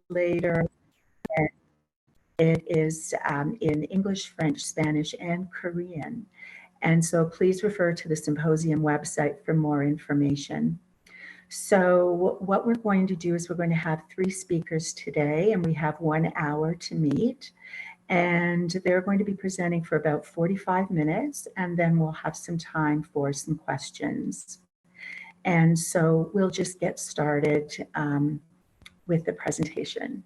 later. And it is in English, French, Spanish, and Korean. And so please refer to the symposium website for more information. So what we're going to do is we're going to have 3 speakers today, and we have 1 hour to meet. And they're going to be presenting for about 45 minutes, and then we'll have some time for some questions. And so we'll just get started with the presentation.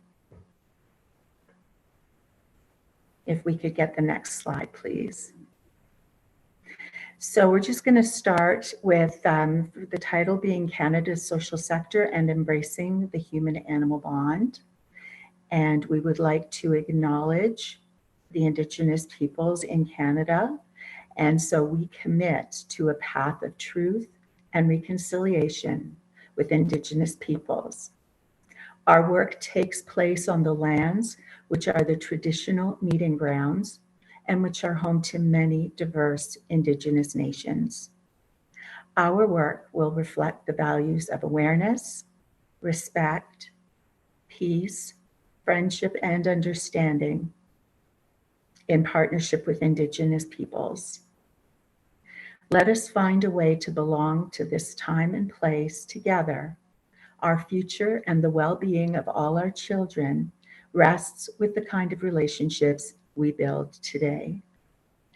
If we could get the next slide, please. So we're just going to start with the title being Canada's Social Sector and Embracing the Human-Animal Bond. And we would like to acknowledge the Indigenous peoples in Canada. And so we commit to a path of truth and reconciliation with Indigenous peoples. Our work takes place on the lands which are the traditional meeting grounds and which are home to many diverse Indigenous nations. Our work will reflect the values of awareness, respect, peace, friendship, and understanding in partnership with Indigenous peoples. Let us find a way to belong to this time and place together. Our future and the well-being of all our children rests with the kind of relationships we build today.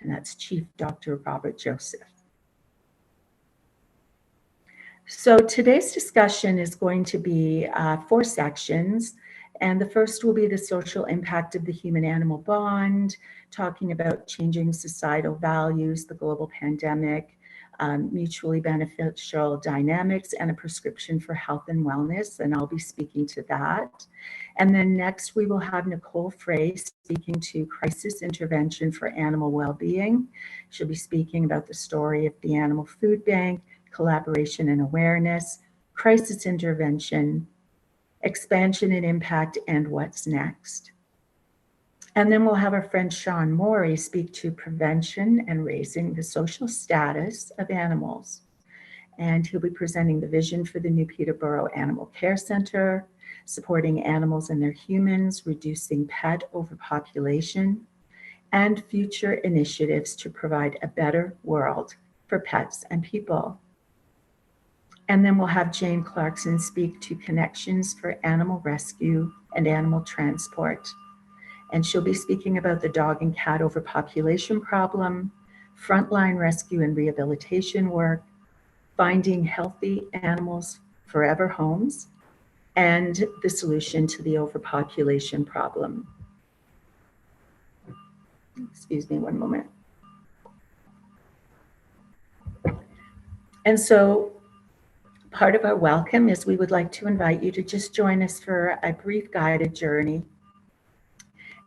And that's Chief Dr. Robert Joseph. So today's discussion is going to be 4 sections. And the first will be the social impact of the human-animal bond, talking about changing societal values, the global pandemic, mutually beneficial dynamics, and a prescription for health and wellness, and I'll be speaking to that. And then next we will have Nicole Frey speaking to crisis intervention for animal well-being. She'll be speaking about the story of the Animal Food Bank, collaboration and awareness, crisis intervention, expansion and impact, and what's next. And then we'll have our friend Sean Morey speak to prevention and raising the social status of animals. And he'll be presenting the vision for the new Peterborough Animal Care Center, supporting animals and their humans, reducing pet overpopulation, and future initiatives to provide a better world for pets and people. And then we'll have Jane Clarkson speak to connections for animal rescue and animal transport. And she'll be speaking about the dog and cat overpopulation problem, frontline rescue and rehabilitation work, finding healthy animals forever homes, and the solution to the overpopulation problem. Excuse me one moment. And so part of our welcome is we would like to invite you to just join us for a brief guided journey.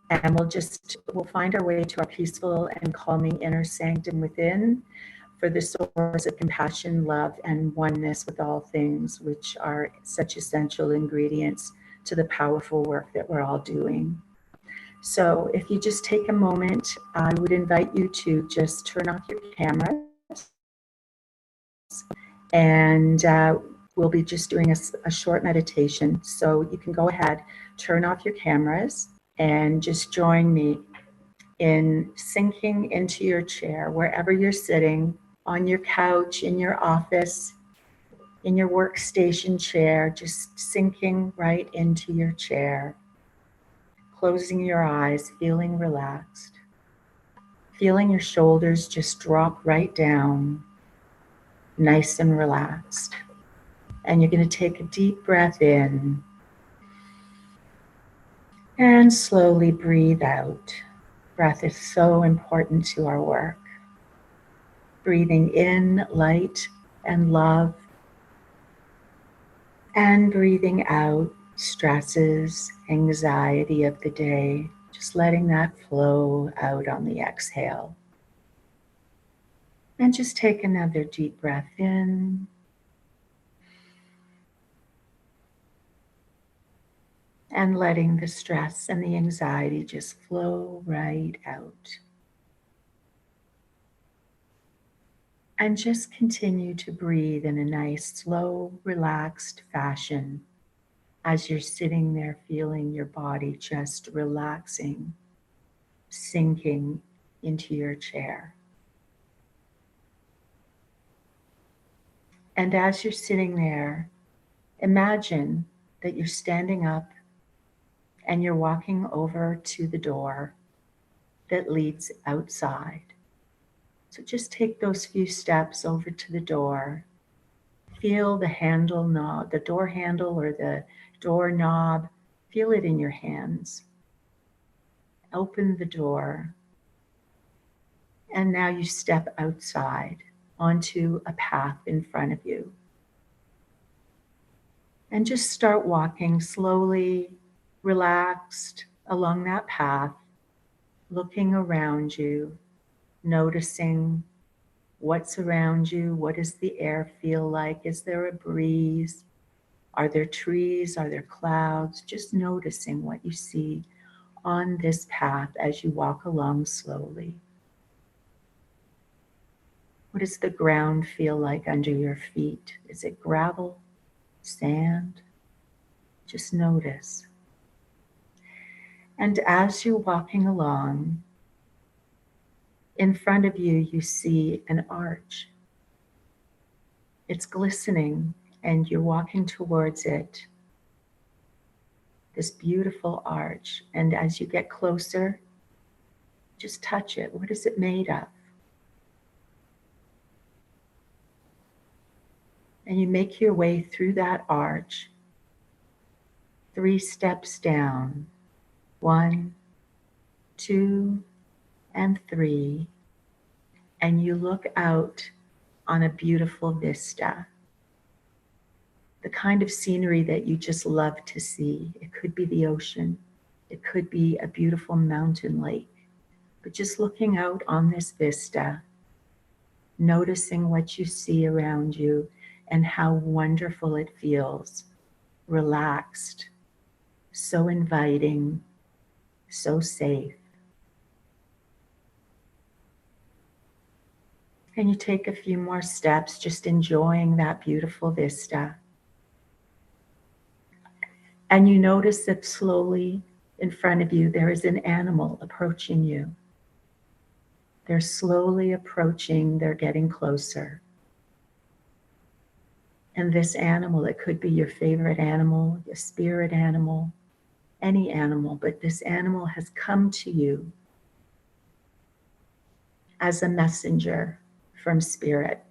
And we'll find our way to our peaceful and calming inner sanctum within for the source of compassion, love, and oneness with all things, which are such essential ingredients to the powerful work that we're all doing. So if you just take a moment, I would invite you to just turn off your cameras, and we'll be just doing a short meditation. So you can go ahead, turn off your cameras, and just join me in sinking into your chair, wherever you're sitting, on your couch, in your office, in your workstation chair, just sinking right into your chair, closing your eyes, feeling relaxed, feeling your shoulders just drop right down, nice and relaxed. And you're going to take a deep breath in and slowly breathe out. Breath is so important to our work. Breathing in light and love, and breathing out stresses, anxiety of the day, just letting that flow out on the exhale. And just take another deep breath in. And letting the stress and the anxiety just flow right out. And just continue to breathe in a nice, slow, relaxed fashion. as you're sitting there feeling your body just relaxing, sinking into your chair. And as you're sitting there, imagine that you're standing up and you're walking over to the door that leads outside. So just take those few steps over to the door. Feel the handle knob, the door handle or the door knob. Feel it in your hands. Open the door. And now you step outside onto a path in front of you. And just start walking slowly, relaxed along that path, looking around you, noticing what's around you. What does the air feel like? Is there a breeze? Are there trees? Are there clouds? Just noticing what you see on this path as you walk along slowly. What does the ground feel like under your feet? Is it gravel, sand? Just notice. And as you're walking along, in front of you, you see an arch. It's glistening and you're walking towards it. This beautiful arch. And as you get closer, just touch it. What is it made of? And you make your way through that arch, 3 steps down, 1, 2, and 3, and you look out on a beautiful vista. The kind of scenery that you just love to see. It could be the ocean, it could be a beautiful mountain lake, but just looking out on this vista, noticing what you see around you and how wonderful it feels, relaxed, so inviting, so safe. And you take a few more steps, just enjoying that beautiful vista. And you notice that slowly in front of you, there is an animal approaching you. They're slowly approaching, they're getting closer. And this animal, it could be your favorite animal, your spirit animal, any animal, but this animal has come to you as a messenger from spirit,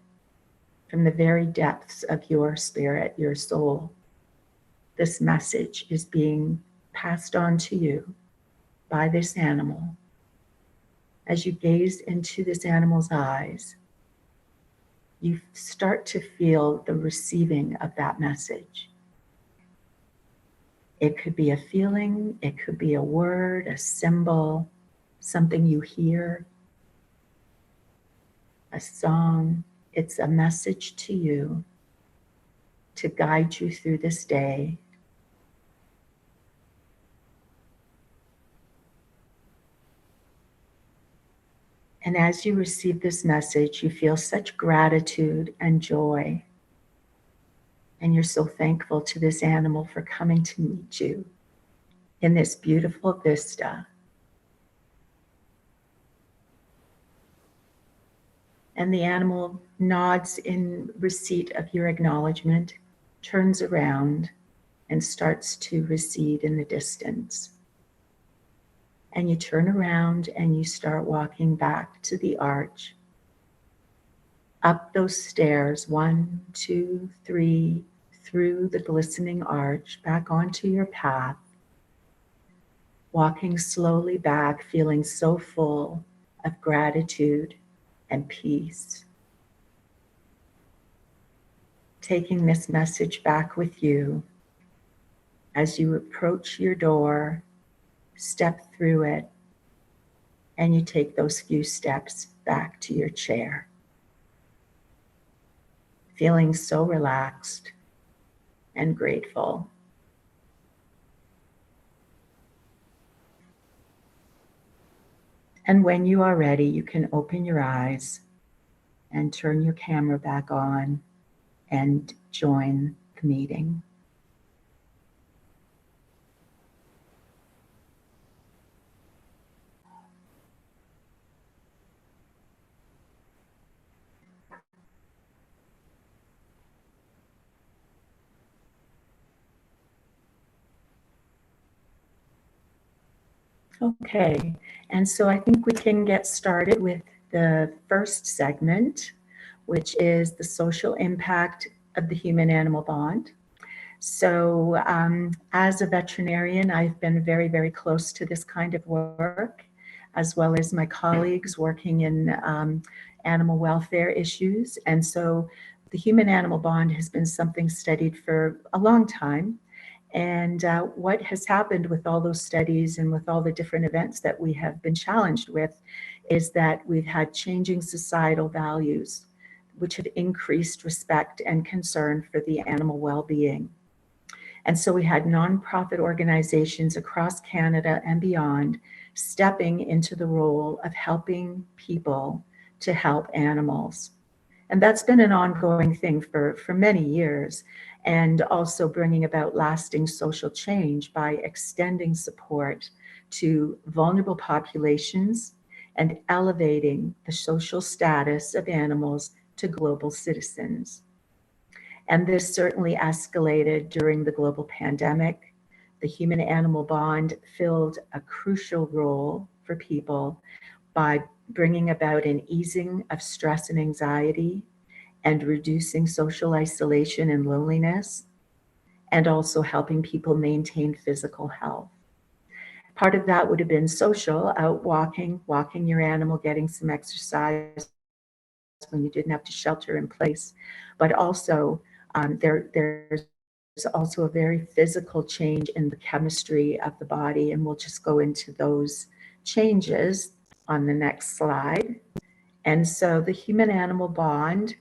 from the very depths of your spirit, your soul. This message is being passed on to you by this animal. As you gaze into this animal's eyes, you start to feel the receiving of that message. It could be a feeling, it could be a word, a symbol, something you hear, a song. It's a message to you to guide you through this day. And as you receive this message, you feel such gratitude and joy. And you're so thankful to this animal for coming to meet you in this beautiful vista. And the animal nods in receipt of your acknowledgement, turns around, and starts to recede in the distance. And you turn around and you start walking back to the arch, up those stairs, 1, 2, 3, through the glistening arch, back onto your path, walking slowly back, feeling so full of gratitude and peace. Taking this message back with you as you approach your door, step through it, and you take those few steps back to your chair. Feeling so relaxed and grateful. And when you are ready, you can open your eyes and turn your camera back on and join the meeting. Okay, and so I think we can get started with the first segment, which is the social impact of the human-animal bond. So as a veterinarian, I've been very, very close to this kind of work, as well as my colleagues working in animal welfare issues. And so the human-animal bond has been something studied for a long time. And what has happened with all those studies and with all the different events that we have been challenged with is that we've had changing societal values, which have increased respect and concern for the animal well-being. And so we had nonprofit organizations across Canada and beyond stepping into the role of helping people to help animals. And that's been an ongoing thing for many years, and also bringing about lasting social change by extending support to vulnerable populations and elevating the social status of animals to global citizens. And this certainly escalated during the global pandemic. The human-animal bond filled a crucial role for people by bringing about an easing of stress and anxiety and reducing social isolation and loneliness, and also helping people maintain physical health. Part of that would have been social, out walking your animal, getting some exercise when you didn't have to shelter in place, but also there's also a very physical change in the chemistry of the body, and we'll just go into those changes on the next slide. And so the human-animal bond,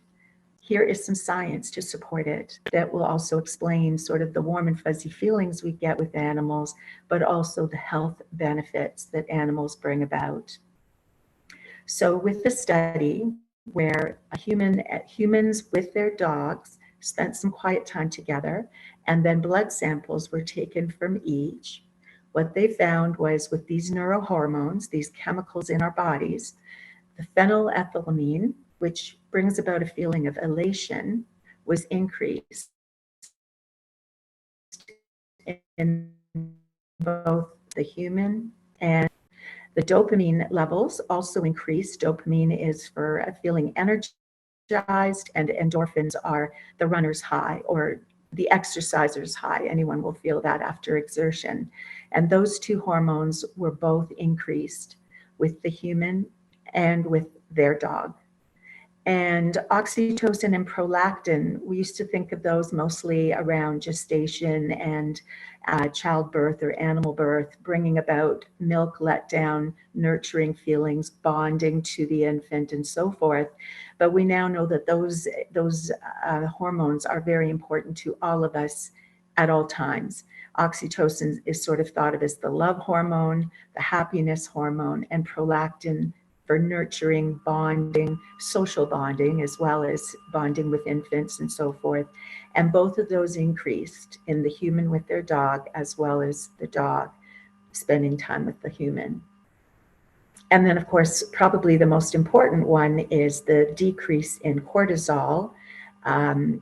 here is some science to support it that will also explain sort of the warm and fuzzy feelings we get with animals, but also the health benefits that animals bring about. So with the study where humans with their dogs spent some quiet time together, and then blood samples were taken from each, what they found was with these neurohormones, these chemicals in our bodies, the phenylethylamine, which brings about a feeling of elation, was increased in both the human, and the dopamine levels also increased. Dopamine is for feeling energized, and endorphins are the runner's high or the exerciser's high. Anyone will feel that after exertion. And those two hormones were both increased with the human and with their dog. And oxytocin and prolactin, we used to think of those mostly around gestation and childbirth or animal birth, bringing about milk letdown, nurturing feelings, bonding to the infant, and so forth. But we now know that those hormones are very important to all of us at all times. Oxytocin is sort of thought of as the love hormone, the happiness hormone, and prolactin for nurturing, bonding, social bonding, as well as bonding with infants and so forth. And both of those increased in the human with their dog, as well as the dog spending time with the human. And then, of course, probably the most important one is the decrease in cortisol. That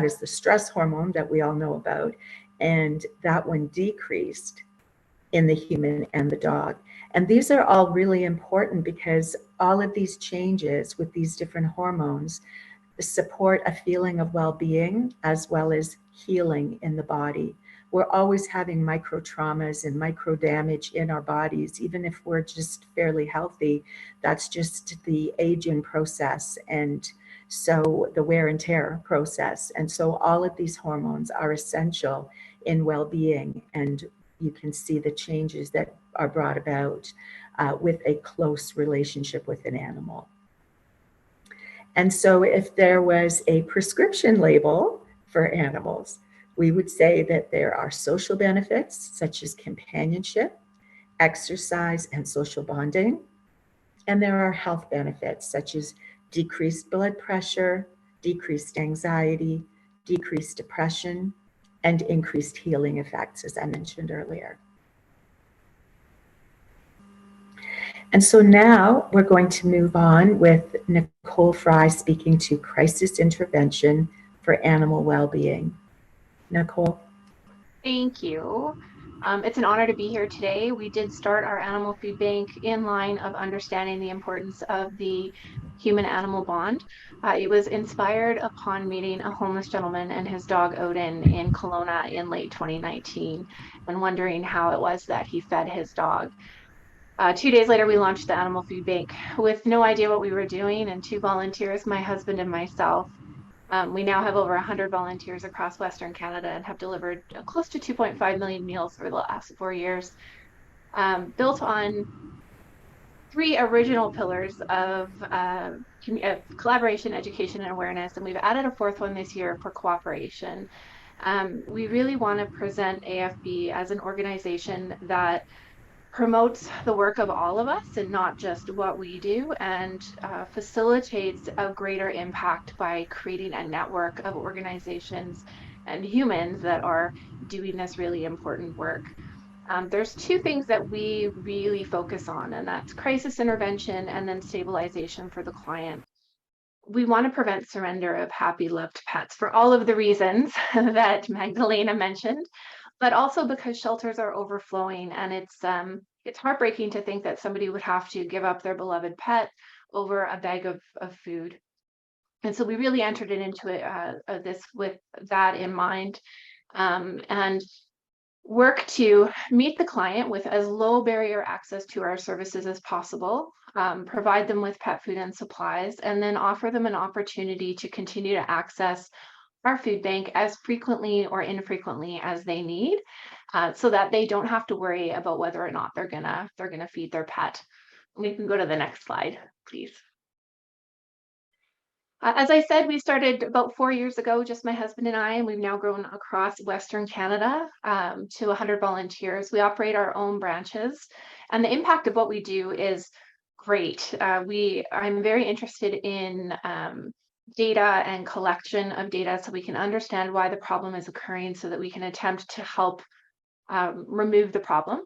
is the stress hormone that we all know about. And that one decreased in the human and the dog. And these are all really important because all of these changes with these different hormones support a feeling of well-being as well as healing in the body. We're always having micro traumas and micro damage in our bodies, even if we're just fairly healthy. That's just the aging process, and so the wear and tear process. And so all of these hormones are essential in well-being, and you can see the changes that are brought about with a close relationship with an animal. And so if there was a prescription label for animals, we would say that there are social benefits such as companionship, exercise, and social bonding. And there are health benefits such as decreased blood pressure, decreased anxiety, decreased depression, and increased healing effects, as I mentioned earlier. And so now we're going to move on with Nicole Fry speaking to crisis intervention for animal well-being. Nicole. Thank you. It's an honor to be here today. We did start our animal food bank in line of understanding the importance of the human-animal bond. It was inspired upon meeting a homeless gentleman and his dog Odin in Kelowna in late 2019 and wondering how it was that he fed his dog. 2 days later, we launched the animal food bank with no idea what we were doing and 2 volunteers, my husband and myself. We now have over 100 volunteers across Western Canada and have delivered close to 2.5 million meals over the last 4 years, built on three original pillars of collaboration, education, and awareness. And we've added a fourth one this year for cooperation. We really want to present AFB as an organization that promotes the work of all of us and not just what we do, and facilitates a greater impact by creating a network of organizations and humans that are doing this really important work. There's two things that we really focus on, and that's crisis intervention and then stabilization for the client. We want to prevent surrender of happy, loved pets for all of the reasons that Magdalena mentioned, but also because shelters are overflowing, and it's heartbreaking to think that somebody would have to give up their beloved pet over a bag of food. And so we really entered it into it, this with that in mind, and work to meet the client with as low barrier access to our services as possible, provide them with pet food and supplies, and then offer them an opportunity to continue to access our food bank as frequently or infrequently as they need, so that they don't have to worry about whether or not they're gonna feed their pet. We can go to the next slide, please. As I said, we started about 4 years ago, just my husband and I, and we've now grown across Western Canada to 100 volunteers. We operate our own branches, and the impact of what we do is great. I'm very interested in data and collection of data so we can understand why the problem is occurring so that we can attempt to help remove the problem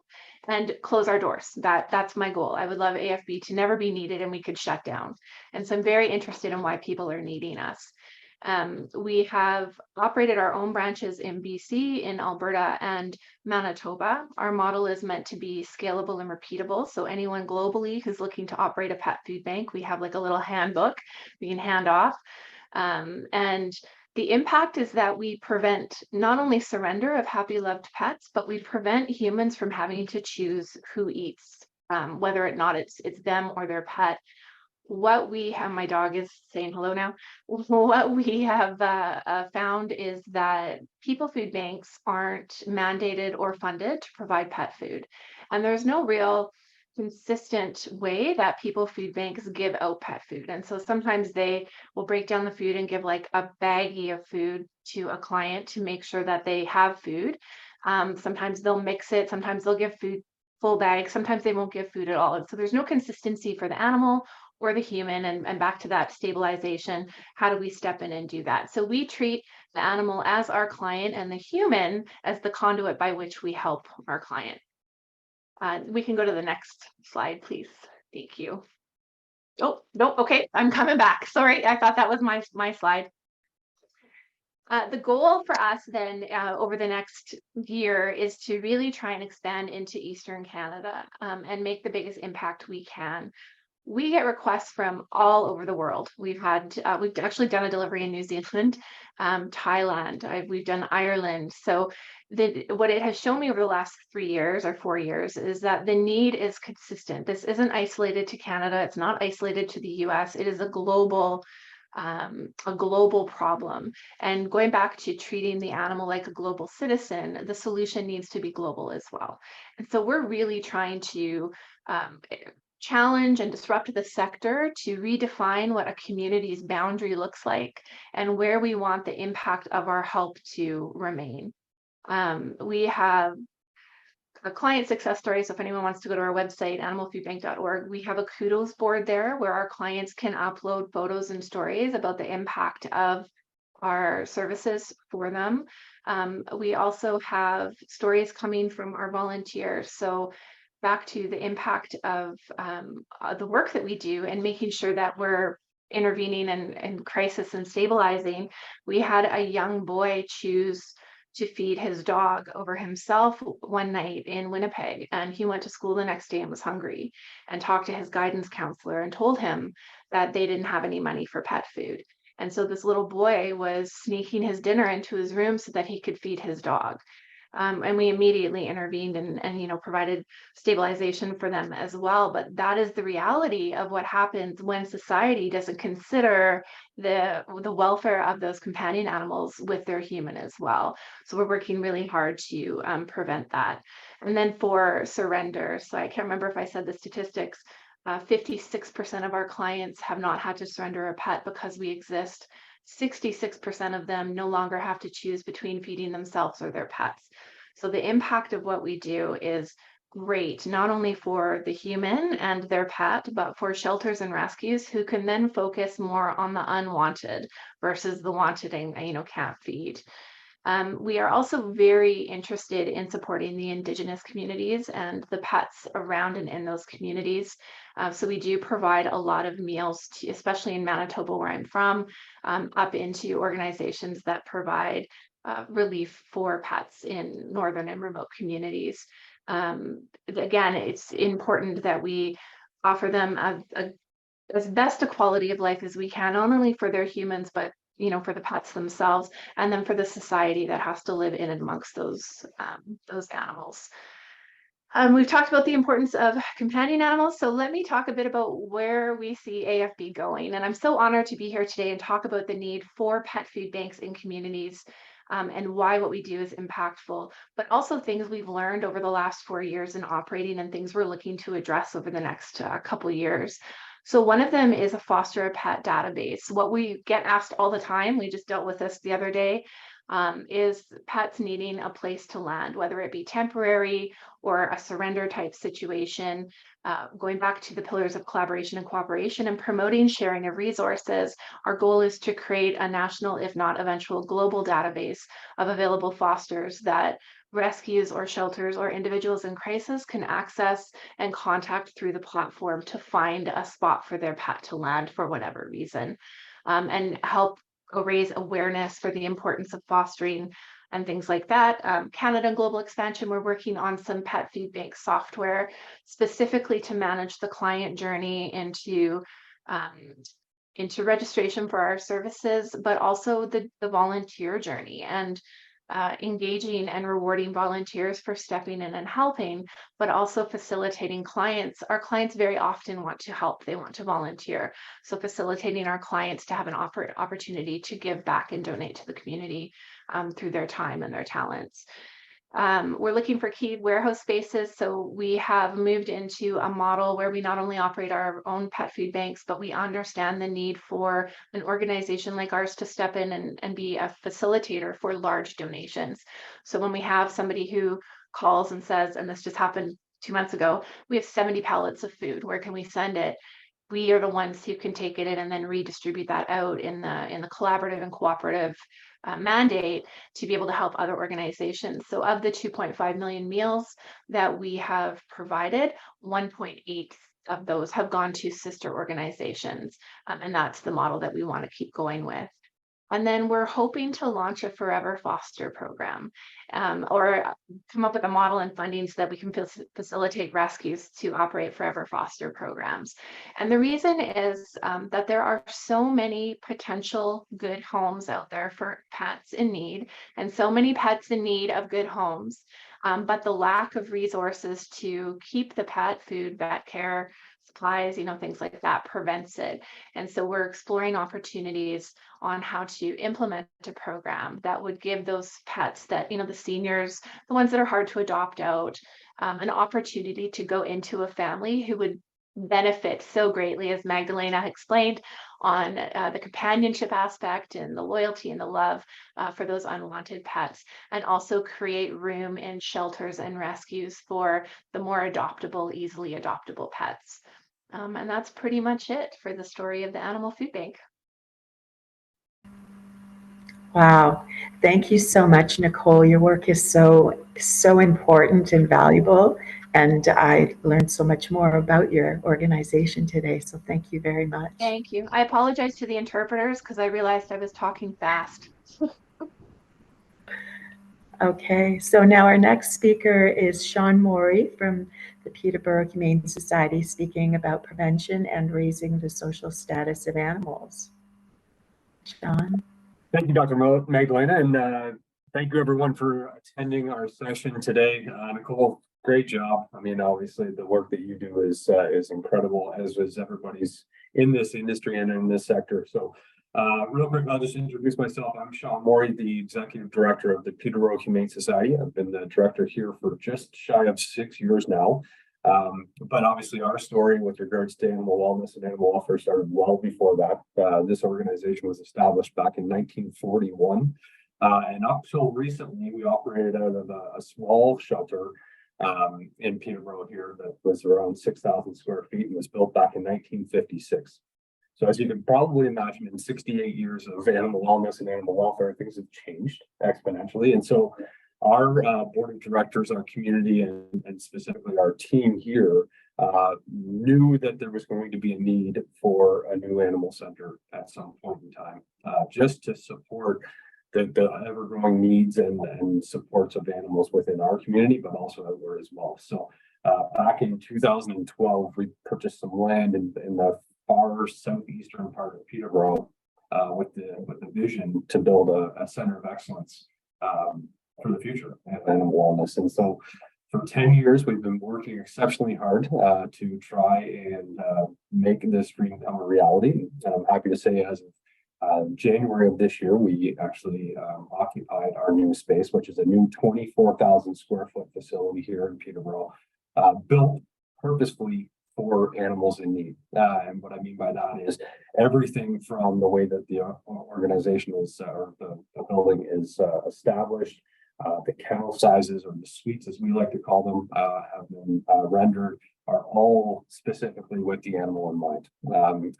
and close our doors. That's my goal. I would love AFB to never be needed and we could shut down. And so I'm very interested in why people are needing us. We have operated our own branches in BC, in Alberta, and Manitoba. Our model is meant to be scalable and repeatable. So anyone globally who's looking to operate a pet food bank, we have like a little handbook we can hand off. And the impact is that we prevent not only surrender of happy, loved pets, but we prevent humans from having to choose who eats, whether or not it's them or their pet. What we have, my dog is saying hello now. What we have found is that people food banks aren't mandated or funded to provide pet food. And there's no real consistent way that people food banks give out pet food. And so sometimes they will break down the food and give like a baggie of food to a client to make sure that they have food. Sometimes they'll mix it, sometimes they'll give food full bags, sometimes they won't give food at all. And so there's no consistency for the animal or the human, and back to that stabilization, how do we step in and do that? So we treat the animal as our client and the human as the conduit by which we help our client. We can go to the next slide, please. Thank you. Oh, no, okay, I'm coming back. Sorry, I thought that was my slide. The goal for us then over the next year is to really try and expand into Eastern Canada and make the biggest impact we can. We get requests from all over the world. We've actually done a delivery in New Zealand, Thailand, we've done Ireland. So what it has shown me over the last 3 years or 4 years is that the need is consistent. This isn't isolated to Canada. It's not isolated to the US. It is a global problem. And going back to treating the animal like a global citizen, the solution needs to be global as well. And so we're really trying to challenge and disrupt the sector to redefine what a community's boundary looks like and where we want the impact of our help to remain. We have a client success story. So if anyone wants to go to our website, animalfoodbank.org, we have a kudos board there where our clients can upload photos and stories about the impact of our services for them. We also have stories coming from our volunteers. So back to the impact of the work that we do and making sure that we're intervening in crisis and stabilizing. We had a young boy choose to feed his dog over himself one night in Winnipeg. And he went to school the next day and was hungry, and talked to his guidance counselor and told him that they didn't have any money for pet food. And so this little boy was sneaking his dinner into his room so that he could feed his dog. And we immediately intervened and provided stabilization for them as well. But that is the reality of what happens when society doesn't consider the welfare of those companion animals with their human as well. So we're working really hard to prevent that. And then for surrender, so I can't remember if I said the statistics, 56% of our clients have not had to surrender a pet because we exist. 66% of them no longer have to choose between feeding themselves or their pets. So the impact of what we do is great, not only for the human and their pet, but for shelters and rescues who can then focus more on the unwanted versus the wanted and can't feed. We are also very interested in supporting the Indigenous communities and the pets around and in those communities. So we do provide a lot of meals, especially in Manitoba, where I'm from, up into organizations that provide relief for pets in northern and remote communities. Again, it's important that we offer them as best a quality of life as we can, not only for their humans, but for the pets themselves, and then for the society that has to live in and amongst those animals. We've talked about the importance of companion animals, so let me talk a bit about where we see AFB going. And I'm so honored to be here today and talk about the need for pet food banks in communities, and why what we do is impactful, but also things we've learned over the last 4 years in operating and things we're looking to address over the next couple years. So one of them is a foster a pet database. What we get asked all the time, we just dealt with this the other day, is pets needing a place to land, whether it be temporary or a surrender type situation. Going back to the pillars of collaboration and cooperation and promoting sharing of resources, our goal is to create a national, if not eventual global database of available fosters that rescues or shelters or individuals in crisis can access and contact through the platform to find a spot for their pet to land for whatever reason, and help raise awareness for the importance of fostering and things like that. Canada and global expansion, we're working on some pet food bank software specifically to manage the client journey into registration for our services, but also the volunteer journey and engaging and rewarding volunteers for stepping in and helping, but also facilitating clients. Our clients very often want to help, they want to volunteer. So facilitating our clients to have an opportunity to give back and donate to the community through their time and their talents. We're looking for key warehouse spaces. So we have moved into a model where we not only operate our own pet food banks, but we understand the need for an organization like ours to step in and be a facilitator for large donations. So when we have somebody who calls and says, and this just happened 2 months ago, we have 70 pallets of food, where can we send it? We are the ones who can take it in and then redistribute that out in the collaborative and cooperative mandate to be able to help other organizations. So of the 2.5 million meals that we have provided, 1.8 of those have gone to sister organizations. And that's the model that we want to keep going with. And then we're hoping to launch a forever foster program, or come up with a model and funding so that we can facilitate rescues to operate forever foster programs. And the reason is that there are so many potential good homes out there for pets in need, and so many pets in need of good homes, but the lack of resources to keep the pet, food, vet care, supplies, things like that prevents it. And so we're exploring opportunities on how to implement a program that would give those pets that, the seniors, the ones that are hard to adopt out, an opportunity to go into a family who would benefit so greatly, as Magdalena explained, on the companionship aspect and the loyalty and the love for those unwanted pets, and also create room in shelters and rescues for the more adoptable, easily adoptable pets. And that's pretty much it for the story of the Animal Food Bank. Wow. Thank you so much, Nicole. Your work is so important and valuable. And I learned so much more about your organization today. So thank you very much. Thank you. I apologize to the interpreters because I realized I was talking fast. Okay, so now our next speaker is Sean Morey from the Peterborough Humane Society, speaking about prevention and raising the social status of animals. Sean? Thank you, Dr. Magdalena, and thank you everyone for attending our session today. Nicole, great job. I mean, obviously the work that you do is incredible, as is everybody's in this industry and in this sector. So real quick, I'll just introduce myself. I'm Sean Morey, the Executive Director of the Peterborough Humane Society. I've been the director here for just shy of 6 years now. But obviously our story with regards to animal wellness and animal welfare started well before that. This organization was established back in 1941. And up till recently, we operated out of a small shelter in Peterborough here that was around 6,000 square feet and was built back in 1956. So as you can probably imagine, in 68 years of animal wellness and animal welfare, things have changed exponentially. And so our board of directors, our community, and specifically our team here knew that there was going to be a need for a new animal center at some point in time, just to support the ever-growing needs and supports of animals within our community, but also outward as well. So back in 2012, we purchased some land in the far southeastern part of Peterborough with the vision to build a center of excellence for the future of animal wellness. And so for 10 years, we've been working exceptionally hard to try and make this dream come a reality. And I'm happy to say, as of January of this year, we actually occupied our new space, which is a new 24,000 square foot facility here in Peterborough, built purposefully for animals in need. And what I mean by that is everything from the way that the organization is, or the building is established, the kennel sizes, or the suites as we like to call them, have been rendered, are all specifically with the animal in mind.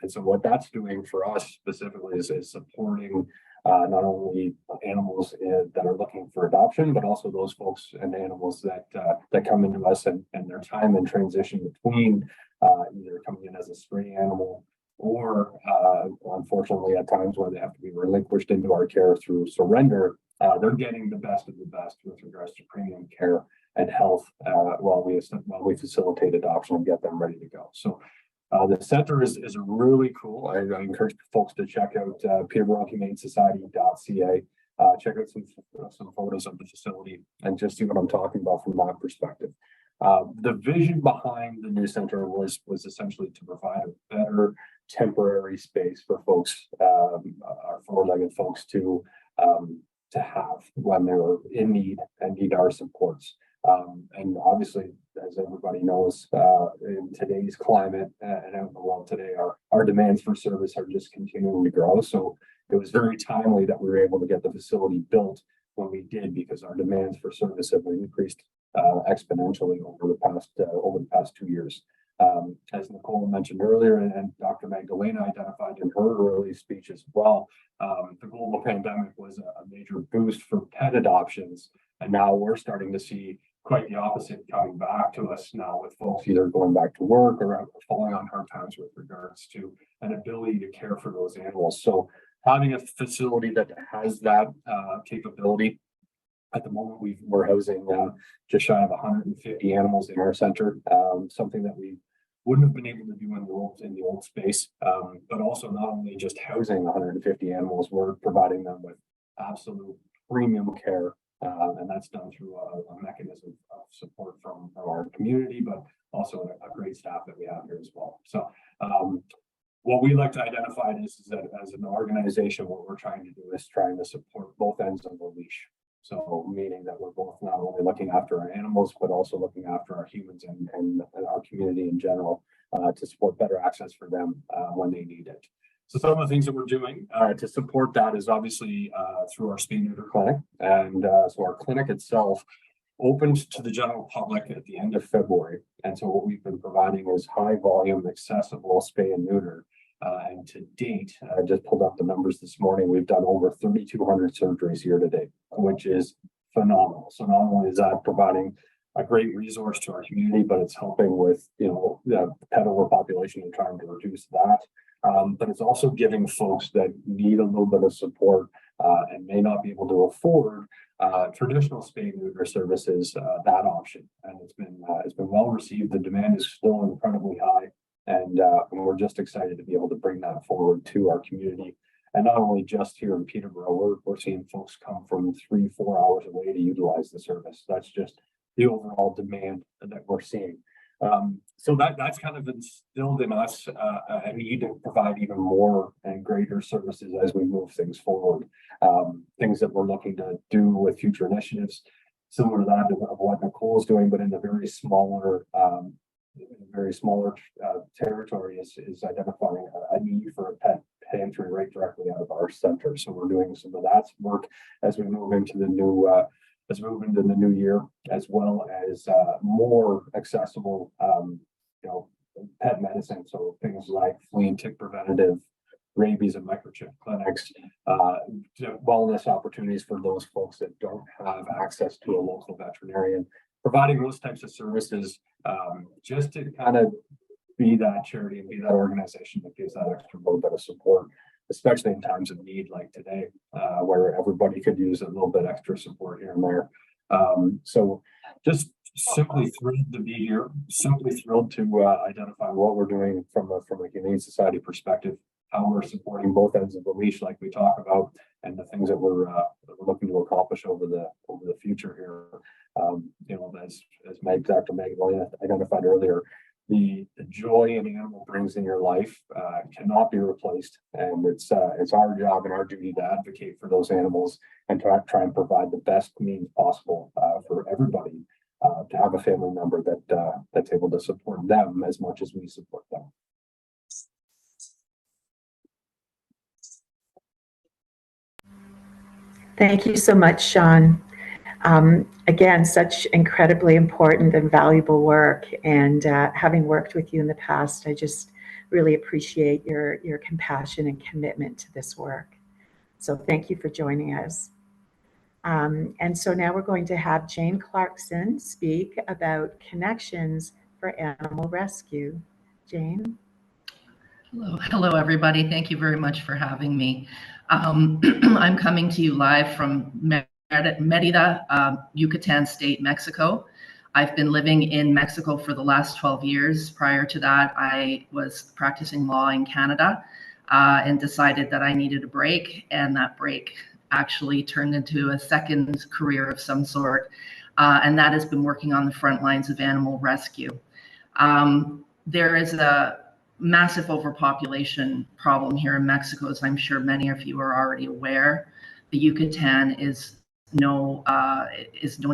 And so what that's doing for us specifically is supporting not only animals that are looking for adoption, but also those folks and animals that come into us and their time in transition between either coming in as a stray animal or unfortunately at times where they have to be relinquished into our care through surrender. They're getting the best of the best with regards to premium care and health while we facilitate adoption and get them ready to go. So the center is really cool. I encourage folks to check out peterboroughumanesociety.ca. Check out some photos of the facility and just see what I'm talking about from that perspective. The vision behind the new center was essentially to provide a better temporary space for folks, our four-legged folks, to have when they're in need and need our supports. And obviously, as everybody knows, in today's climate and out in the world today, our demands for service are just continuing to grow. So it was very timely that we were able to get the facility built when we did, because our demands for service have increased exponentially over the past 2 years. As Nicole mentioned earlier, and Dr. Magdalena identified in her early speech as well, the global pandemic was a major boost for pet adoptions. And now we're starting to see quite the opposite coming back to us now, with folks either going back to work or falling on hard times with regards to an ability to care for those animals. So having a facility that has that capability. At the moment, we're housing just shy of 150 animals in our center, something that we wouldn't have been able to do in the old space. But also not only just housing 150 animals, we're providing them with absolute premium care, and that's done through a mechanism of support from our community, but also a great staff that we have here as well. So what we like to identify is that as an organization, what we're trying to do is trying to support both ends of the leash. So meaning that we're both not only looking after our animals, but also looking after our humans and our community in general, to support better access for them when they need it. So some of the things that we're doing to support that is obviously through our spay neuter clinic. And so our clinic itself opened to the general public at the end of February. And so what we've been providing is high volume, accessible spay and neuter. And to date, I just pulled up the numbers this morning, we've done over 3,200 surgeries year to date, which is phenomenal. So not only is that providing a great resource to our community, but it's helping with, the pet overpopulation and trying to reduce that. But it's also giving folks that need a little bit of support and may not be able to afford traditional spay neuter services, that option. And it's been well received. The demand is still incredibly high, and we're just excited to be able to bring that forward to our community. And not only just here in Peterborough, we're seeing folks come from 3-4 hours away to utilize the service. That's just the overall demand that we're seeing. So that's kind of instilled in us a need to provide even more and greater services as we move things forward. Things that we're looking to do with future initiatives, similar to that of what Nicole's doing, but in a very smaller territory, is identifying a need for a pet pantry right directly out of our center. So we're doing some of that work as we move into the new year, as well as more accessible, pet medicine. So things like flea and tick preventative, rabies and microchip clinics, wellness opportunities for those folks that don't have access to a local veterinarian. Providing those types of services, just to kind of be that charity and be that organization that gives that extra little bit of support, especially in times of need like today, where everybody could use a little bit extra support here and there. So just simply thrilled to be here, simply thrilled to identify what we're doing from a Humane Society perspective, how we're supporting both ends of the leash like we talk about, and the things that we're looking to accomplish over the future here. As Dr. Magdalena identified earlier, the joy an animal brings in your life cannot be replaced, and it's our job and our duty to advocate for those animals and to try and provide the best means possible for everybody to have a family member that's able to support them as much as we support them. Thank you so much, Sean. Again, such incredibly important and valuable work. And having worked with you in the past, I just really appreciate your compassion and commitment to this work. So thank you for joining us. And so now we're going to have Jane Clarkson speak about connections for animal rescue. Jane? Hello, everybody. Thank you very much for having me. I'm coming to you live from Mérida, Yucatan State, Mexico. I've been living in Mexico for the last 12 years. Prior to that, I was practicing law in Canada and decided that I needed a break, and that break actually turned into a second career of some sort, and that has been working on the front lines of animal rescue. There is a massive overpopulation problem here in Mexico, as I'm sure many of you are already aware. The Yucatan is no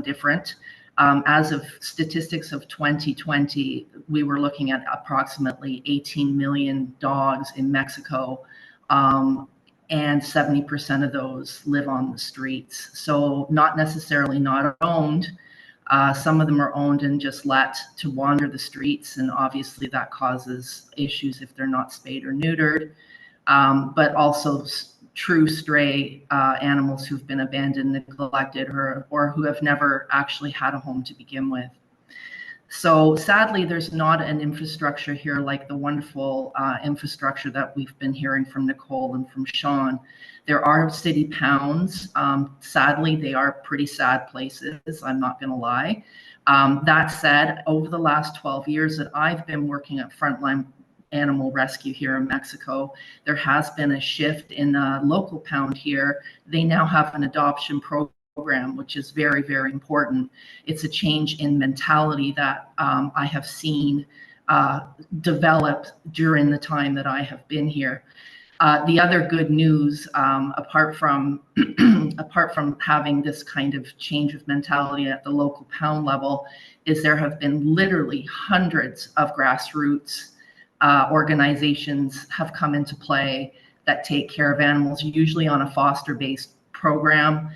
different. As of statistics of 2020, we were looking at approximately 18 million dogs in Mexico, and 70% of those live on the streets. So not necessarily not owned. Some of them are owned and just let to wander the streets, and obviously that causes issues if they're not spayed or neutered, but also true stray animals who've been abandoned, neglected, or who have never actually had a home to begin with. So sadly, there's not an infrastructure here like the wonderful infrastructure that we've been hearing from Nicole and from Sean. There are city pounds. Sadly, they are pretty sad places, I'm not gonna lie. That said, over the last 12 years that I've been working at Frontline Animal Rescue here in Mexico, there has been a shift in the local pound here. They now have an adoption program, which is very, very important. It's a change in mentality that I have seen develop during the time that I have been here. The other good news, apart from having this kind of change of mentality at the local pound level, is there have been literally hundreds of grassroots organizations have come into play that take care of animals, usually on a foster-based program.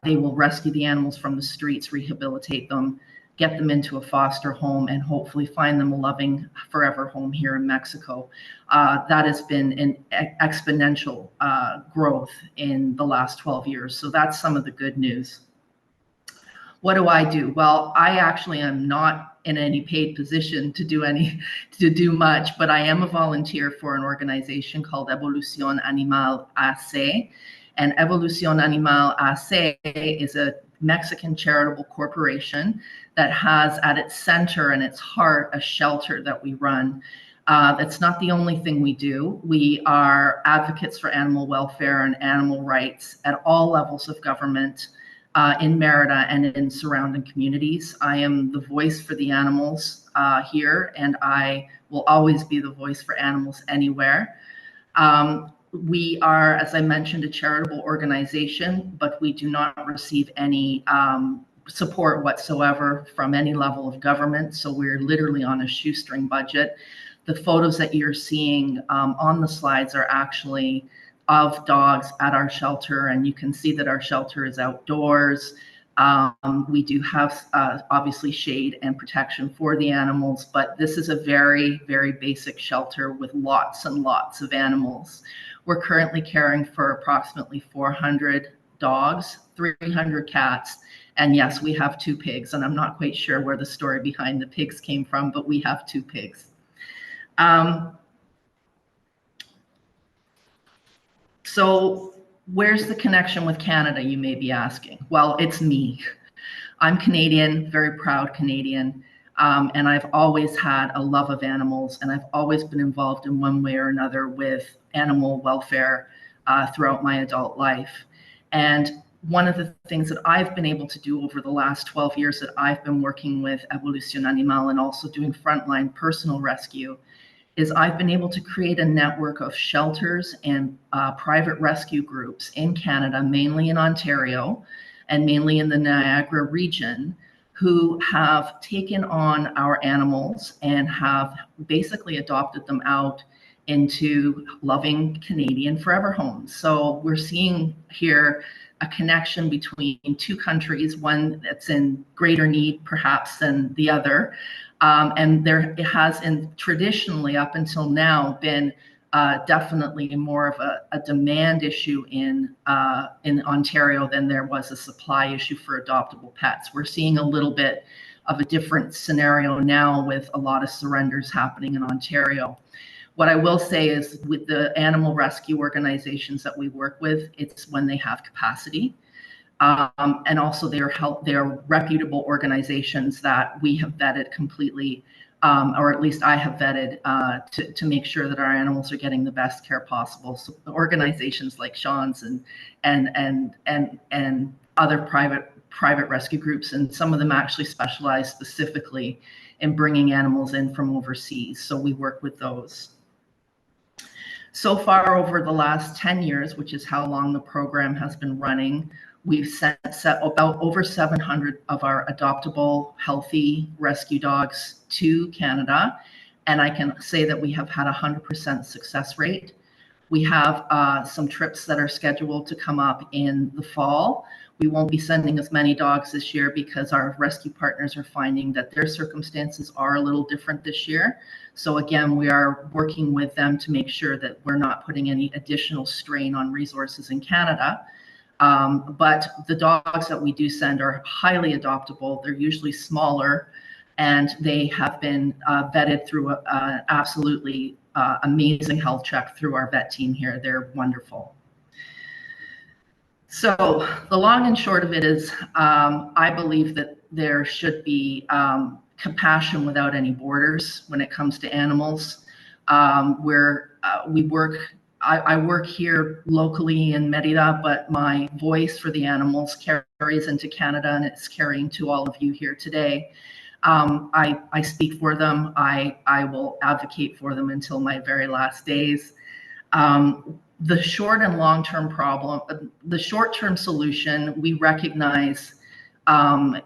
They will rescue the animals from the streets, rehabilitate them, get them into a foster home, and hopefully find them a loving forever home here in Mexico. That has been an exponential growth in the last 12 years. So that's some of the good news. What do I do? Well, I actually am not in any paid position to do much, but I am a volunteer for an organization called Evolución Animal AC. And Evolución Animal AC is a Mexican charitable corporation that has at its center and its heart a shelter that we run. That's not the only thing we do. We are advocates for animal welfare and animal rights at all levels of government in Merida and in surrounding communities. I am the voice for the animals here, and I will always be the voice for animals anywhere. We are, as I mentioned, a charitable organization, but we do not receive any support whatsoever from any level of government. So we're literally on a shoestring budget. The photos that you're seeing on the slides are actually of dogs at our shelter, and you can see that our shelter is outdoors. We do have obviously shade and protection for the animals, but this is a very, very basic shelter with lots and lots of animals. We're currently caring for approximately 400 dogs, 300 cats, and yes, we have 2 pigs, and I'm not quite sure where the story behind the pigs came from, but we have 2 pigs. So where's the connection with Canada, you may be asking? Well, it's me. I'm Canadian, very proud Canadian, and I've always had a love of animals, and I've always been involved in one way or another with animal welfare throughout my adult life. And one of the things that I've been able to do over the last 12 years that I've been working with Evolución Animal and also doing frontline personal rescue is I've been able to create a network of shelters and private rescue groups in Canada, mainly in Ontario and mainly in the Niagara region, who have taken on our animals and have basically adopted them out into loving Canadian forever homes. So we're seeing here a connection between 2 countries, one that's in greater need perhaps than the other. And it has traditionally up until now been definitely more of a demand issue in Ontario than there was a supply issue for adoptable pets. We're seeing a little bit of a different scenario now with a lot of surrenders happening in Ontario. What I will say is with the animal rescue organizations that we work with, it's when they have capacity. And also they're reputable organizations that we have vetted completely, or at least I have vetted to make sure that our animals are getting the best care possible. So organizations like Sean's and other private rescue groups, and some of them actually specialize specifically in bringing animals in from overseas. So we work with those. So far over the last 10 years, which is how long the program has been running, we've sent about over 700 of our adoptable, healthy rescue dogs to Canada. And I can say that we have had a 100% success rate. We have some trips that are scheduled to come up in the fall. We won't be sending as many dogs this year because our rescue partners are finding that their circumstances are a little different this year. So again, we are working with them to make sure that we're not putting any additional strain on resources in Canada. But the dogs that we do send are highly adoptable. They're usually smaller, and they have been vetted through an absolutely amazing health check through our vet team here. They're wonderful. So the long and short of it is, I believe that there should be compassion without any borders when it comes to animals. I work here locally in Merida, but my voice for the animals carries into Canada, and it's carrying to all of you here today. I speak for them. I will advocate for them until my very last days. The short and long-term problem, the short-term solution we recognize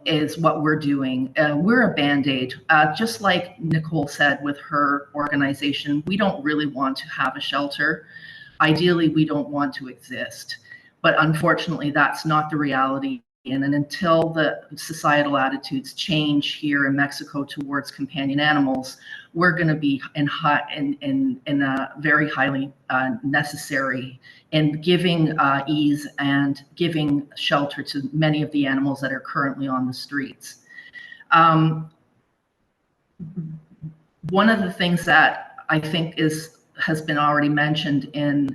is what we're doing. We're a Band-Aid. Just like Nicole said with her organization, we don't really want to have a shelter. Ideally, we don't want to exist. But unfortunately, that's not the reality. And until the societal attitudes change here in Mexico towards companion animals, we're going to be in a very highly necessary in giving ease and giving shelter to many of the animals that are currently on the streets. One of the things that I think has has been already mentioned in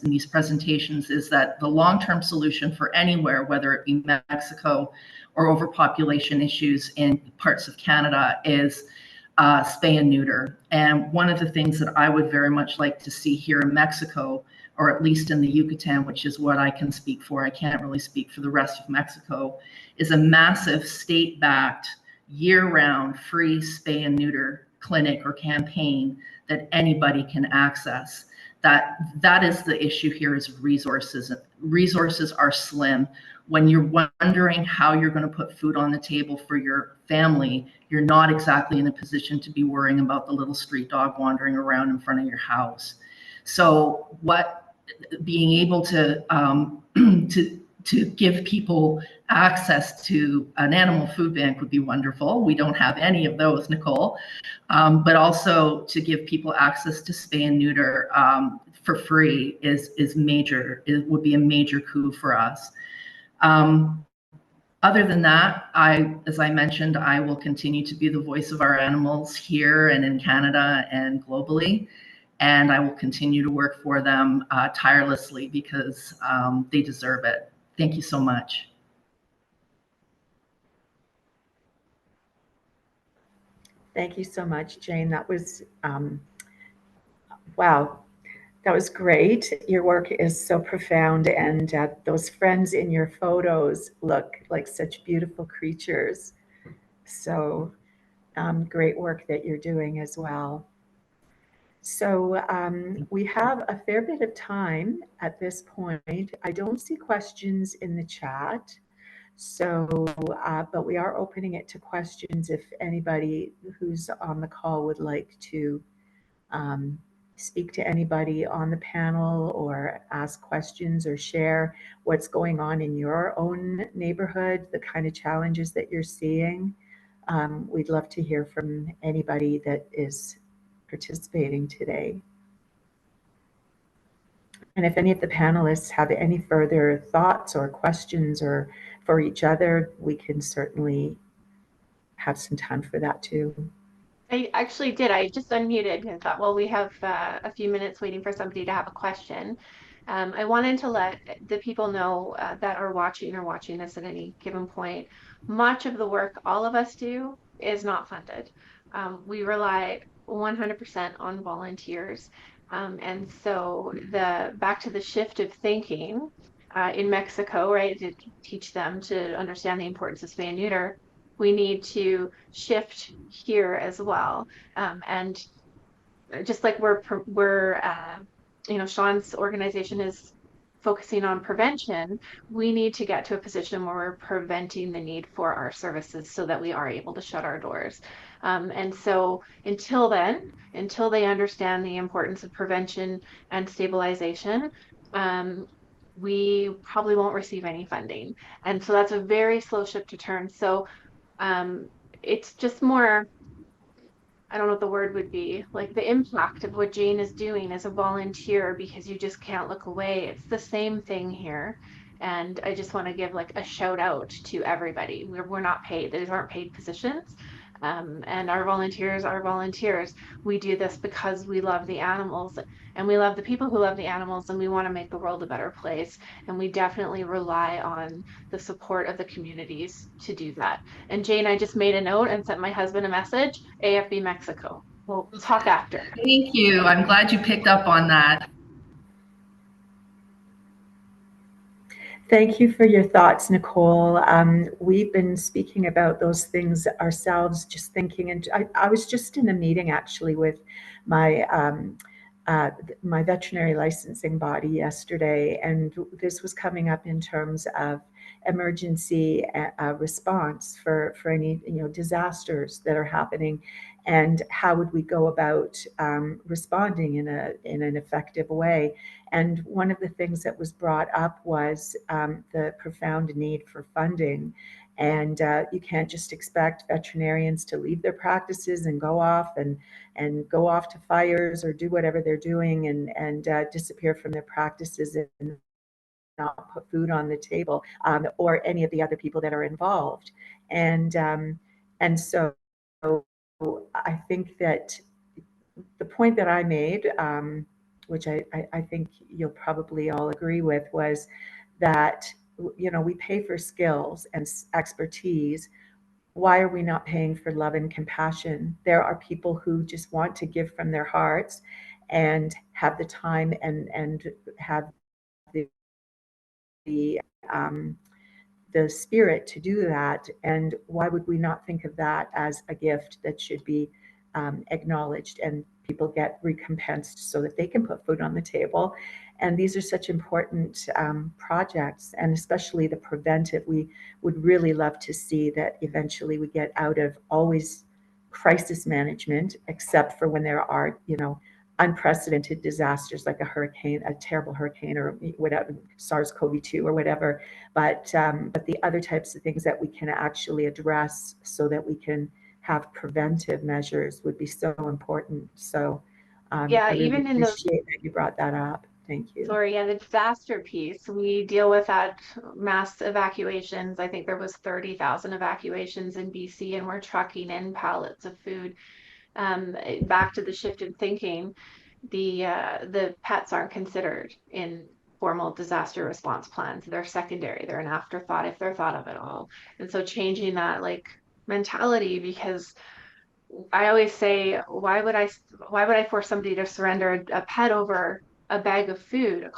these presentations, is that the long-term solution for anywhere, whether it be Mexico or overpopulation issues in parts of Canada, is spay and neuter. And one of the things that I would very much like to see here in Mexico, or at least in the Yucatan, which is what I can speak for, I can't really speak for the rest of Mexico, is a massive state-backed, year-round free spay and neuter clinic or campaign that anybody can access. That is the issue here, is resources. Resources are slim. When you're wondering how you're going to put food on the table for your family, you're not exactly in a position to be worrying about the little street dog wandering around in front of your house. So being able to to give people access to an animal food bank would be wonderful. We don't have any of those, Nicole, but also to give people access to spay and neuter for free is major. It would be a major coup for us. Other than that, as I mentioned, I will continue to be the voice of our animals here and in Canada and globally. And I will continue to work for them tirelessly because they deserve it. Thank you so much. Thank you so much, Jane. That was, wow, that was great. Your work is so profound, and those friends in your photos look like such beautiful creatures. So great work that you're doing as well. So we have a fair bit of time at this point. I don't see questions in the chat. So, but we are opening it to questions if anybody who's on the call would like to speak to anybody on the panel or ask questions or share what's going on in your own neighborhood, the kind of challenges that you're seeing. We'd love to hear from anybody that is participating today. And if any of the panelists have any further thoughts or questions or for each other, we can certainly have some time for that too. I actually did. I just unmuted and thought, well, we have a few minutes waiting for somebody to have a question. I wanted to let the people know that are watching this at any given point. Much of the work all of us do is not funded. We rely 100% on volunteers. And so back to the shift of thinking in Mexico, right, to teach them to understand the importance of spay and neuter, we need to shift here as well. And just like you know, Sean's organization is focusing on prevention, we need to get to a position where we're preventing the need for our services so that we are able to shut our doors. And so until then, until they understand the importance of prevention and stabilization, we probably won't receive any funding. And so that's a very slow ship to turn. So it's just more, I don't know what the word would be, like the impact of what Jane is doing as a volunteer, because you just can't look away. It's the same thing here. And I just want to give like a shout out to everybody. We're not paid. These aren't paid positions. And our volunteers are volunteers. We do this because we love the animals and we love the people who love the animals, and we want to make the world a better place. And we definitely rely on the support of the communities to do that. And Jane, I just made a note and sent my husband a message, AFB Mexico. We'll talk after. Thank you. I'm glad you picked up on that. Thank you for your thoughts, Nicole. We've been speaking about those things ourselves, just thinking, and I was just in a meeting actually with my my veterinary licensing body yesterday, and this was coming up in terms of emergency response for any disasters that are happening, and how would we go about responding in an effective way. And one of the things that was brought up was the profound need for funding. And you can't just expect veterinarians to leave their practices and go off to fires or do whatever they're doing and disappear from their practices and not put food on the table, or any of the other people that are involved. And so I think that the point that I made, which I think you'll probably all agree with, was that, you know, we pay for skills and expertise. Why are we not paying for love and compassion? There are people who just want to give from their hearts and have the time and have the um, the spirit to do that. And why would we not think of that as a gift that should be acknowledged and people get recompensed so that they can put food on the table? And these are such important projects, and especially the preventive. We would really love to see that eventually we get out of always crisis management, except for when there are, you know, unprecedented disasters like a hurricane, a terrible hurricane, or whatever, SARS-CoV-2 or whatever. But the other types of things that we can actually address so that we can have preventive measures would be so important. So Yeah, I really even in those, appreciate that you brought that up. Thank you. sorry, yeah, the disaster piece, we deal with that mass evacuations. I think there was 30,000 evacuations in BC, and we're trucking in pallets of food. Back to the shift in thinking, the pets aren't considered in formal disaster response plans. They're secondary. They're an afterthought if they're thought of at all. And so changing that like mentality, because I always say, why would I force somebody to surrender a pet over a bag of food, the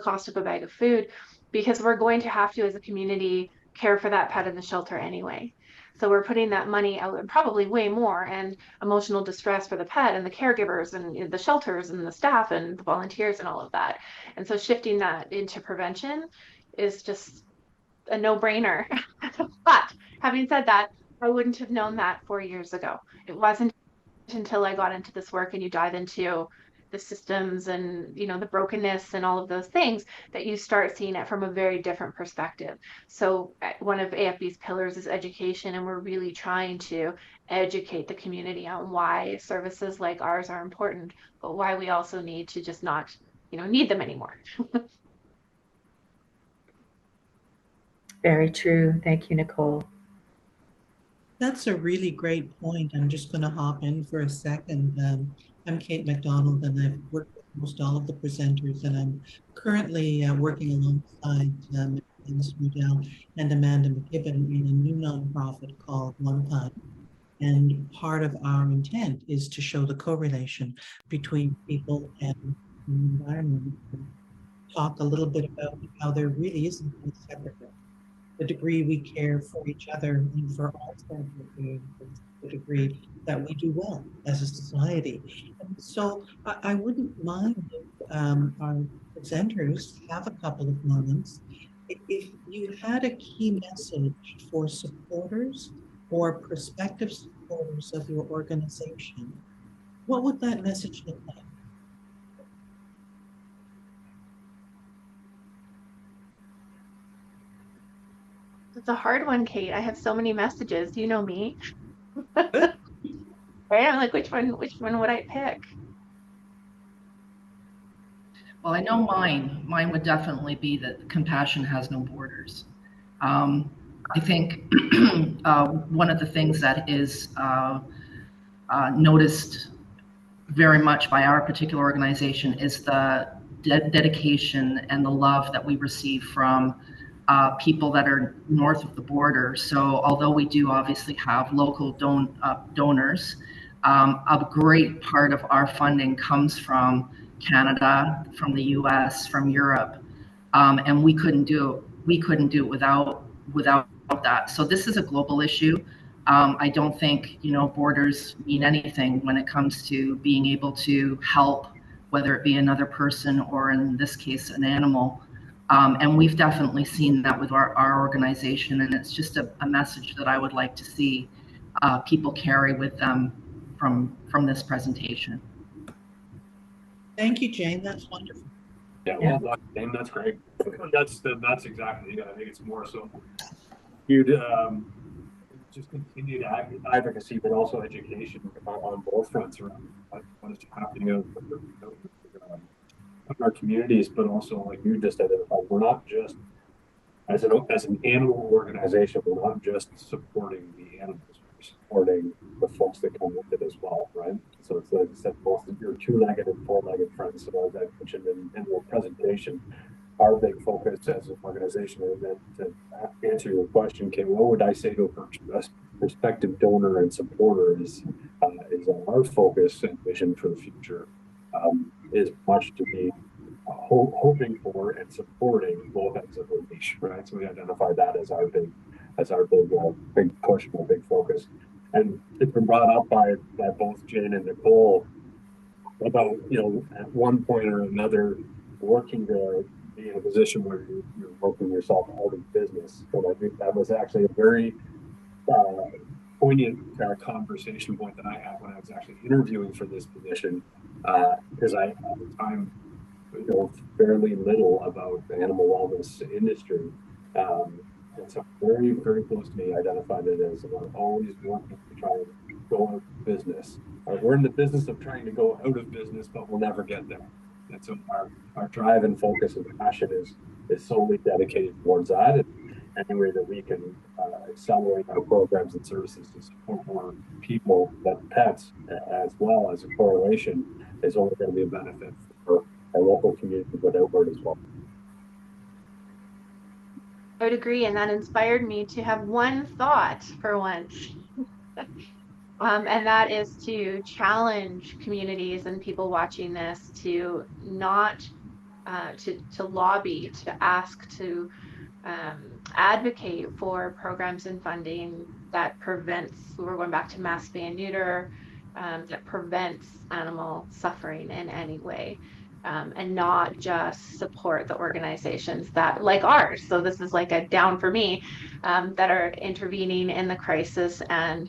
cost of a bag of food, because we're going to have to, as a community, care for that pet in the shelter anyway. So we're putting that money out, and probably way more, and emotional distress for the pet and the caregivers and the shelters and the staff and the volunteers and all of that. And so shifting that into prevention is just a no-brainer. But having said that, I wouldn't have known that 4 years ago. It wasn't until I got into this work and you dive into the systems and, you know, the brokenness and all of those things, that you start seeing it from a very different perspective. So one of AFB's pillars is education, and we're really trying to educate the community on why services like ours are important, but why we also need to just not, you know, need them anymore. Very true. Thank you, Nicole. That's a really great point. I'm just going to hop in for a second. I'm Kate McDonald, and I've worked with most all of the presenters, and I'm currently working alongside Dennis Rudell and Amanda McKibben in a new nonprofit called One Time. And part of our intent is to show the correlation between people and the environment. Talk a little bit about how there really isn't any separateness. The degree we care for each other and for all sentient beings is the degree that we do well as a society. And so I wouldn't mind if our presenters have a couple of moments. If you had a key message for supporters or prospective supporters of your organization, what would that message look like? It's a hard one, Kate. I have so many messages. You know me. Right? I'm like, which one would I pick? Well, I know mine. Mine would definitely be that compassion has no borders. I think one of the things that is noticed very much by our particular organization is the dedication and the love that we receive from people that are north of the border. So although we do obviously have local donors, a great part of our funding comes from Canada, from the US, from Europe, and we couldn't do it without that. So this is a global issue. I don't think, you know, borders mean anything when it comes to being able to help, whether it be another person or in this case an animal. And we've definitely seen that with our organization, and it's just a message that I would like to see people carry with them from this presentation. Thank you, Jane. That's wonderful. Yeah, well done, Jane. That's great. That's exactly it. I think it's more so you'd just continue to advocacy, but also education on both fronts around what is happening in our communities, but also like you just identified, we're not just as an animal organization, we're not just supporting the animals, supporting the folks that come with it as well, right? So it's like I said, both your two-legged and four-legged friends. So as I mentioned in the presentation, our big focus as an organization, and then to answer your question, Kate, what would I say to a prospective donor and supporter is our focus and vision for the future is much to be hoping for and supporting both ends of the leash, right? So we identify that as our big push and a big focus. And it's been brought up by both Jane and Nicole about, at one point or another, working to be in a position where you're working yourself out of business. But I think that was actually a very poignant conversation point that I had when I was actually interviewing for this position, because I, at the time, fairly little about the animal wellness industry. And so very, very close to me identified it as always working to try and go out of business. We're in the business of trying to go out of business, but we'll never get there. And so our drive and focus and passion is solely dedicated towards that. And any way that we can accelerate our programs and services to support more people, but pets as well as a correlation, is only going to be a benefit for our local community, but outward as well. I would agree, and that inspired me to have one thought for once. And that is to challenge communities and people watching this to not to lobby, to ask, to advocate for programs and funding that prevents, we're going back to mass spay and neuter, that prevents animal suffering in any way. And not just support the organizations that, like ours, so this is like a down for me, that are intervening in the crisis and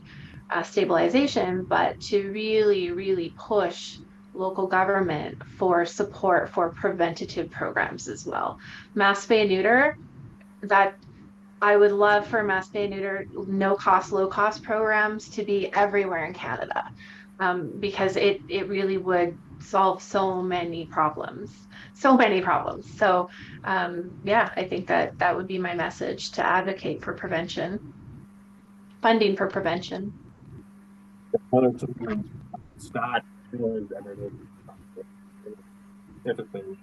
stabilization, but to really, really push local government for support for preventative programs as well. Mass spay and neuter, that I would love for mass spay and neuter, no cost, low cost programs to be everywhere in Canada, because it really would solve so many problems. So, yeah, I think that would be my message, to advocate for prevention, funding for prevention. One of the stat is typically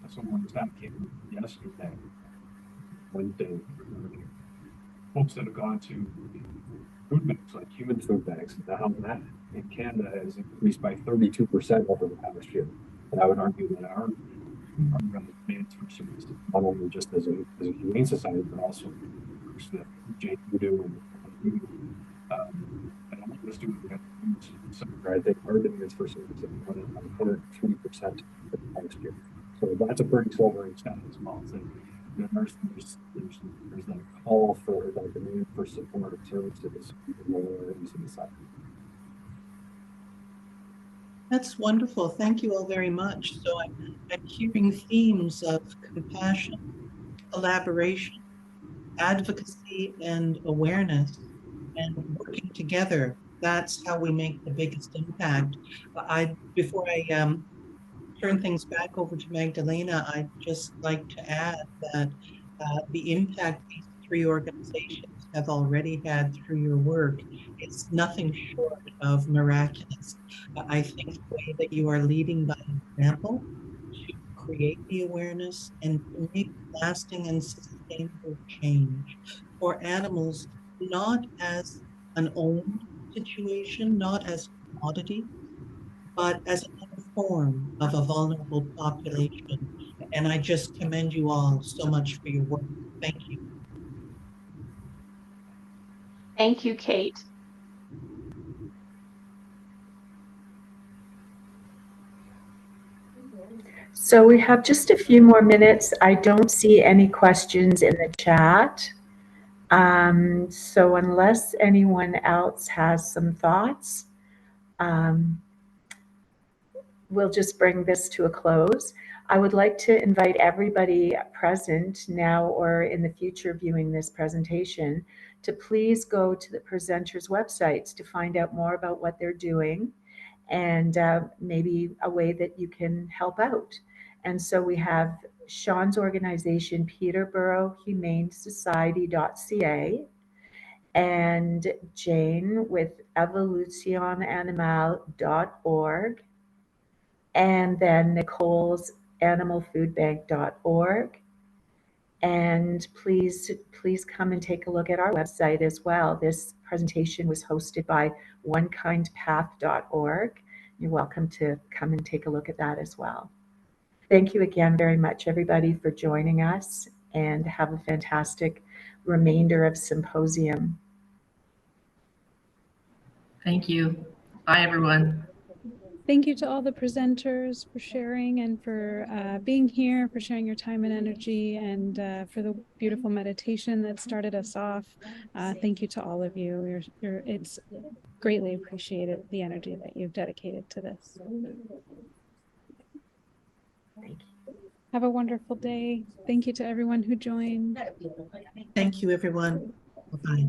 someone that came yesterday, Wednesday, folks that have gone to food banks, like human food banks, and how that in Canada has increased by 32% over the past year. And I would argue that our demand for services, not only just as a humane society, but also that Jane do and all of us do. So I think our demands for services have gone up by 103% the past year. So that's a pretty sobering stat as well. So there's that call for that demand for support of services in lower areas of the society. That's wonderful. Thank you all very much. So I'm hearing themes of compassion, collaboration, advocacy, and awareness, and working together. That's how we make the biggest impact. Before I turn things back over to Magdalena, I'd just like to add that the impact these three organizations have already had through your work is nothing short of miraculous. I think the way that you are leading by example to create the awareness and to make lasting and sustainable change for animals, not as an owned situation, not as commodity, but as another form of a vulnerable population. And I just commend you all so much for your work. Thank you. Thank you, Kate. So we have just a few more minutes. I don't see any questions in the chat. So unless anyone else has some thoughts, we'll just bring this to a close. I would like to invite everybody present now or in the future viewing this presentation to please go to the presenters' websites to find out more about what they're doing and maybe a way that you can help out. And so we have Sean's organization, Peterborough Humane Society.ca, and Jane with evolutionanimal.org, and then Nicole's animalfoodbank.org. And please come and take a look at our website as well. This presentation was hosted by onekindpath.org. You're welcome to come and take a look at that as well. Thank you again very much, everybody, for joining us, and have a fantastic remainder of symposium. Thank you. Bye, everyone. Thank you to all the presenters for sharing and for being here, for sharing your time and energy, and for the beautiful meditation that started us off. Thank you to all of you. It's greatly appreciated, the energy that you've dedicated to this. Thank you. Have a wonderful day. Thank you to everyone who joined. Thank you, everyone. Bye-bye.